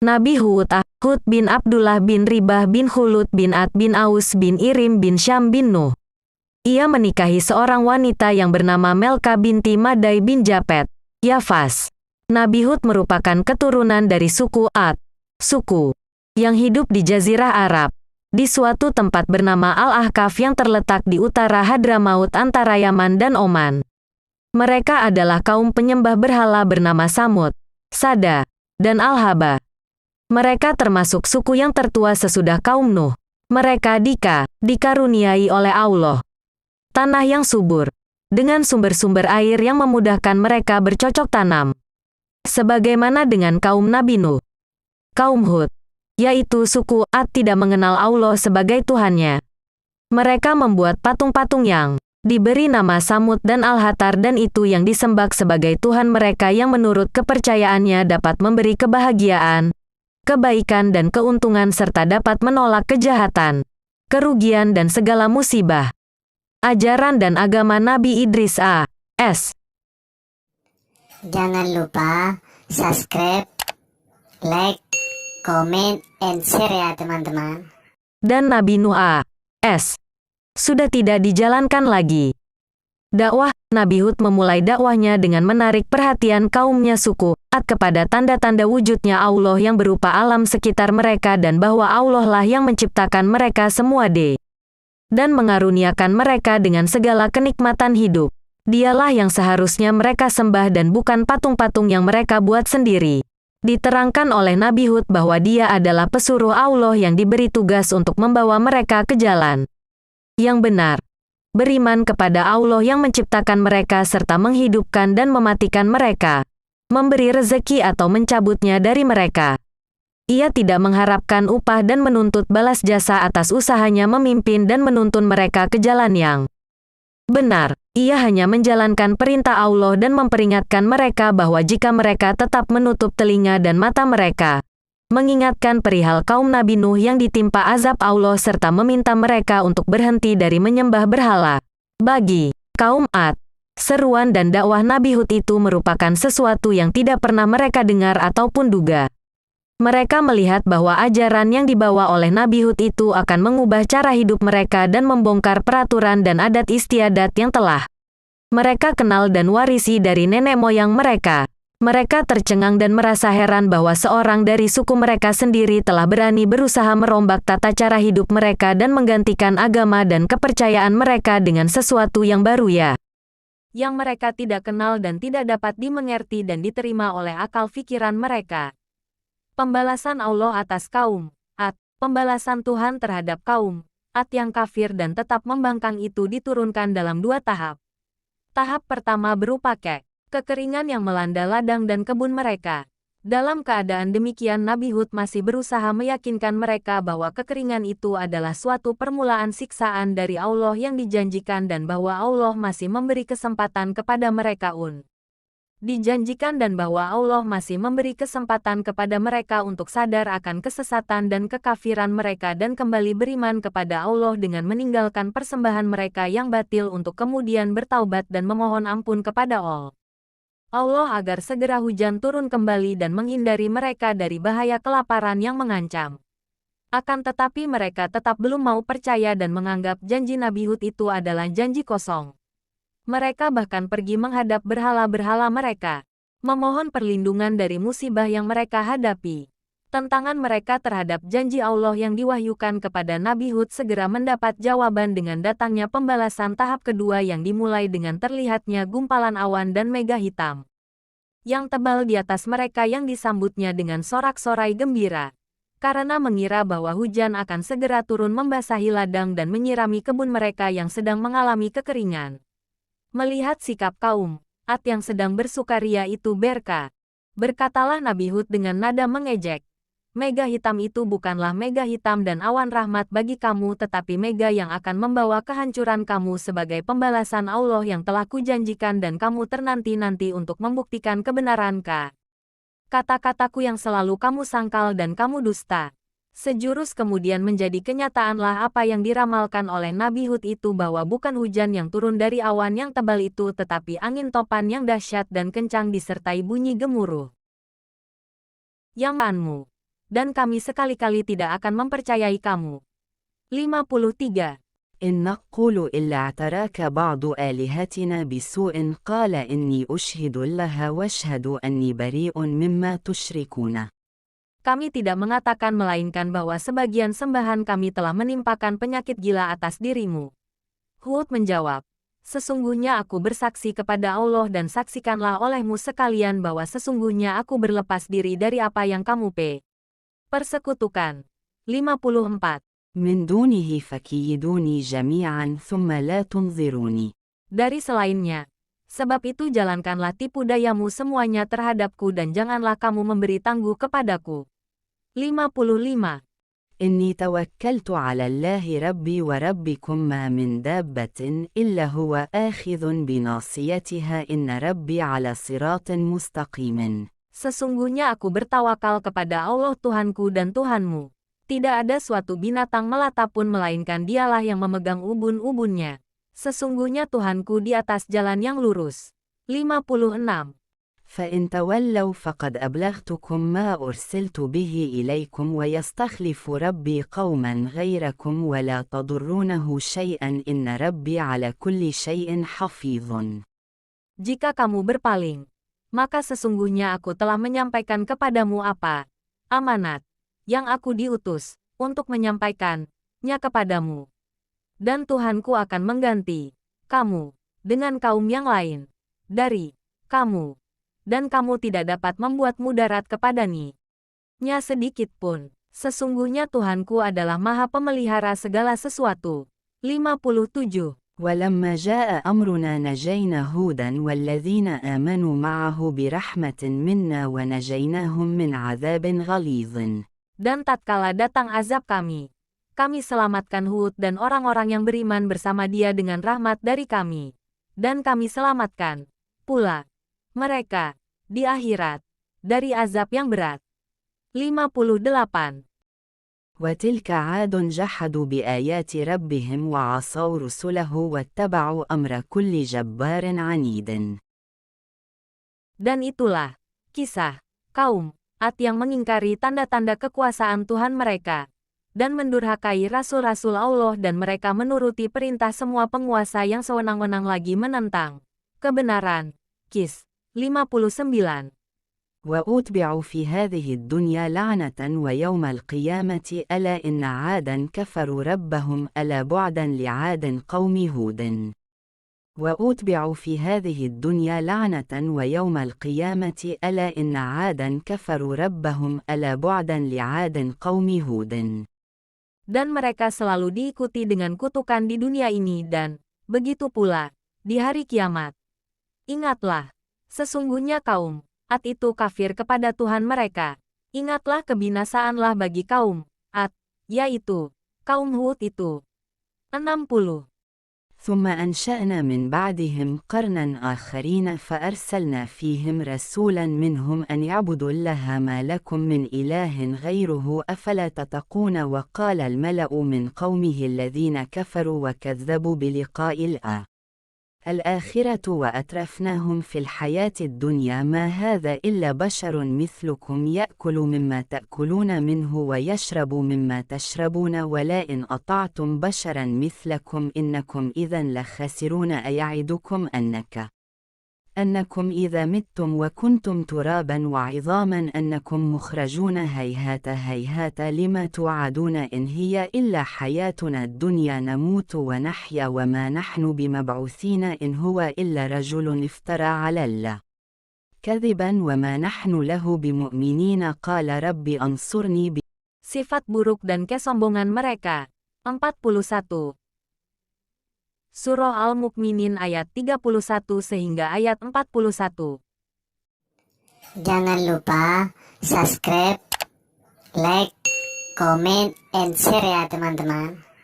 Nabi Hud bin Abdullah bin Ribah bin Khulud bin Ad bin Aus bin Irim bin Syam bin Nuh. Ia menikahi seorang wanita yang bernama Melka binti Madai bin Japet, Yafas. Nabi Hud merupakan keturunan dari suku Ad, suku yang hidup di Jazirah Arab, di suatu tempat bernama Al-Ahqaf yang terletak di utara Hadramaut antara Yaman dan Oman. Mereka adalah kaum penyembah berhala bernama Samud, Sada, dan Al-Haba. Mereka termasuk suku yang tertua sesudah kaum Nuh. Mereka dikaruniai oleh Allah tanah yang subur, dengan sumber-sumber air yang memudahkan mereka bercocok tanam. Sebagaimana dengan kaum Nabi Nuh. Kaum Hud, yaitu suku Ad, tidak mengenal Allah sebagai Tuhannya. Mereka membuat patung-patung yang diberi nama Samud dan Al-Hatar, dan itu yang disembah sebagai Tuhan mereka yang menurut kepercayaannya dapat memberi kebahagiaan, kebaikan dan keuntungan serta dapat menolak kejahatan, kerugian dan segala musibah. Ajaran dan agama Nabi Idris A.S. Jangan lupa subscribe, like, comment, and share ya teman-teman. Dan Nabi Nuh A.S. sudah tidak dijalankan lagi. Dakwah Nabi Hud memulai dakwahnya dengan menarik perhatian kaumnya suku Ad kepada tanda-tanda wujudnya Allah yang berupa alam sekitar mereka dan bahwa Allah lah yang menciptakan mereka semua dan mengaruniakan mereka dengan segala kenikmatan hidup. Dialah yang seharusnya mereka sembah dan bukan patung-patung yang mereka buat sendiri. Diterangkan oleh Nabi Hud bahwa dia adalah pesuruh Allah yang diberi tugas untuk membawa mereka ke jalan yang benar. Beriman kepada Allah yang menciptakan mereka serta menghidupkan dan mematikan mereka, memberi rezeki atau mencabutnya dari mereka. Ia tidak mengharapkan upah dan menuntut balas jasa atas usahanya memimpin dan menuntun mereka ke jalan yang benar. Ia hanya menjalankan perintah Allah dan memperingatkan mereka bahwa jika mereka tetap menutup telinga dan mata mereka, mengingatkan perihal kaum Nabi Nuh yang ditimpa azab Allah serta meminta mereka untuk berhenti dari menyembah berhala. Bagi kaum Ad, seruan dan dakwah Nabi Hud itu merupakan sesuatu yang tidak pernah mereka dengar ataupun duga. Mereka melihat bahwa ajaran yang dibawa oleh Nabi Hud itu akan mengubah cara hidup mereka dan membongkar peraturan dan adat istiadat yang telah mereka kenal dan warisi dari nenek moyang mereka. Mereka tercengang dan merasa heran bahwa seorang dari suku mereka sendiri telah berani berusaha merombak tata cara hidup mereka dan menggantikan agama dan kepercayaan mereka dengan sesuatu yang baru yang mereka tidak kenal dan tidak dapat dimengerti dan diterima oleh akal pikiran mereka. Pembalasan Allah atas kaum Ad, pembalasan Tuhan terhadap kaum Ad yang kafir dan tetap membangkang itu diturunkan dalam dua tahap. Tahap pertama berupa kekeringan yang melanda ladang dan kebun mereka. Dalam keadaan demikian Nabi Hud masih berusaha meyakinkan mereka bahwa kekeringan itu adalah suatu permulaan siksaan dari Allah yang dijanjikan dan bahwa Allah masih memberi kesempatan kepada mereka dijanjikan dan bahwa Allah masih memberi kesempatan kepada mereka untuk sadar akan kesesatan dan kekafiran mereka dan kembali beriman kepada Allah dengan meninggalkan persembahan mereka yang batil untuk kemudian bertaubat dan memohon ampun kepada Allah agar segera hujan turun kembali dan menghindari mereka dari bahaya kelaparan yang mengancam. Akan tetapi mereka tetap belum mau percaya dan menganggap janji Nabi Hud itu adalah janji kosong. Mereka bahkan pergi menghadap berhala-berhala mereka, memohon perlindungan dari musibah yang mereka hadapi. Tentangan mereka terhadap janji Allah yang diwahyukan kepada Nabi Hud segera mendapat jawaban dengan datangnya pembalasan tahap kedua yang dimulai dengan terlihatnya gumpalan awan dan mega hitam yang tebal di atas mereka yang disambutnya dengan sorak-sorai gembira, karena mengira bahwa hujan akan segera turun membasahi ladang dan menyirami kebun mereka yang sedang mengalami kekeringan. Melihat sikap kaum Ad yang sedang bersukaria itu berkatalah Nabi Hud dengan nada mengejek, "Mega hitam itu bukanlah mega hitam dan awan rahmat bagi kamu tetapi mega yang akan membawa kehancuran kamu sebagai pembalasan Allah yang telah kujanjikan dan kamu ternanti-nanti untuk membuktikan kebenaran kata-kataku yang selalu kamu sangkal dan kamu dusta." Sejurus kemudian menjadi kenyataanlah apa yang diramalkan oleh Nabi Hud itu bahwa bukan hujan yang turun dari awan yang tebal itu tetapi angin topan yang dahsyat dan kencang disertai bunyi gemuruh. Yang dan kami sekali-kali tidak akan mempercayai kamu. 53. إن نقول إلا اعتراك بعض آلهتنا بسوء قال إني أشهد الله واشهد أني بريء مما تشركون. Kami tidak mengatakan melainkan bahwa sebagian sembahan kami telah menimpakan penyakit gila atas dirimu. Hud menjawab, sesungguhnya aku bersaksi kepada Allah dan saksikanlah olehmu sekalian bahwa sesungguhnya aku berlepas diri dari apa yang kamu persekutukan. 54. من دونه فكيدوني جميعا ثم لا تنظروني. Dari selainnya, sebab itu jalankanlah tipu dayamu semuanya terhadapku dan janganlah kamu memberi tangguh kepadaku. 55. إني توكلت على الله ربي وربكم ما من دابة إلا هو آخذ بناصيتها إن ربي على صراط مستقيم. Sesungguhnya aku bertawakal kepada Allah Tuhanku dan Tuhanmu. Tidak ada suatu binatang melata pun melainkan dialah yang memegang ubun-ubunnya. Sesungguhnya Tuhanku di atas jalan yang lurus. 56. فإن تولوا فقد أبلغتكم ما أرسلت به إليكم ويستخلف ربي قوما غيركم ولا تضرونه شيئا إن ربي على كل شيء حفيظ. Jika kamu berpaling, maka sesungguhnya aku telah menyampaikan kepadamu apa amanat yang aku diutus untuk menyampaikannya kepadamu. Dan Tuhanku akan mengganti kamu dengan kaum yang lain dari kamu. Dan kamu tidak dapat membuat mudarat kepadanya sedikit pun. Sesungguhnya Tuhanku adalah Maha Pemelihara segala sesuatu. 57. ولما جاء أمرنا نجينا هودا والذين آمنوا معه برحمة منا ونجيناهم من عذاب غليظ. Dan tatkala datang azab kami selamatkan Hud dan orang-orang yang beriman bersama dia dengan rahmat dari kami. Dan kami selamatkan pula mereka di akhirat dari azab yang berat. 58. وتلك عاد جحدوا بآيات ربهم وعصوا رسله واتبعوا أمر كل جبار عنيد. Dan itulah kisah kaum Ad yang mengingkari tanda-tanda kekuasaan Tuhan mereka dan mendurhakai rasul-rasul Allah dan mereka menuruti perintah semua penguasa yang sewenang-wenang lagi menentang kebenaran. Kis 59. وأتبعوا في هذه الدنيا لعنة ويوم القيامة ألا إن عادا كفروا ربهم ألا بعدا لعاد قوم هود. وأتبعوا في هذه الدنيا لعنة ويوم القيامة ألا إن عادا كفروا ربهم ألا بعدا لعاد قوم هود. Dan mereka selalu diikuti dengan kutukan di dunia ini dan begitu pula di hari kiamat. Ingatlah, sesungguhnya kaum Ad itu kafir kepada Tuhan mereka. Ingatlah kebinasaanlah bagi kaum Ad, yaitu kaum Hud itu. 60. ثم أنشأنا من بعدهم قرنا آخرين فأرسلنا فيهم رسولا منهم أن يعبدوا الله ما لكم من إله غيره أفلا تتقون وقال الملأ من قومه الذين كفروا وكذبوا بلقاء الآخرة وأترفناهم في الحياة الدنيا ما هذا إلا بشر مثلكم يأكل مما تأكلون منه ويشرب مما تشربون ولئن أطعتم بشرا مثلكم إنكم إذا لخاسرون أيعدكم أنكم إذا متم وكنتم ترابا وعظاما أنكم مخرجون هيهات هيهات لما توعدون إن هي إلا حياتنا الدنيا نموت ونحيا وما نحن بمبعوثين إن هو إلا رجل افترى على الله كذبا وما نحن له بمؤمنين قال رب أنصرني Sifat buruk dan kesombongan mereka. 41. Surah Al-Mukminin ayat 31 sehingga ayat 41. Jangan lupa subscribe, like, comment, and share ya teman-teman.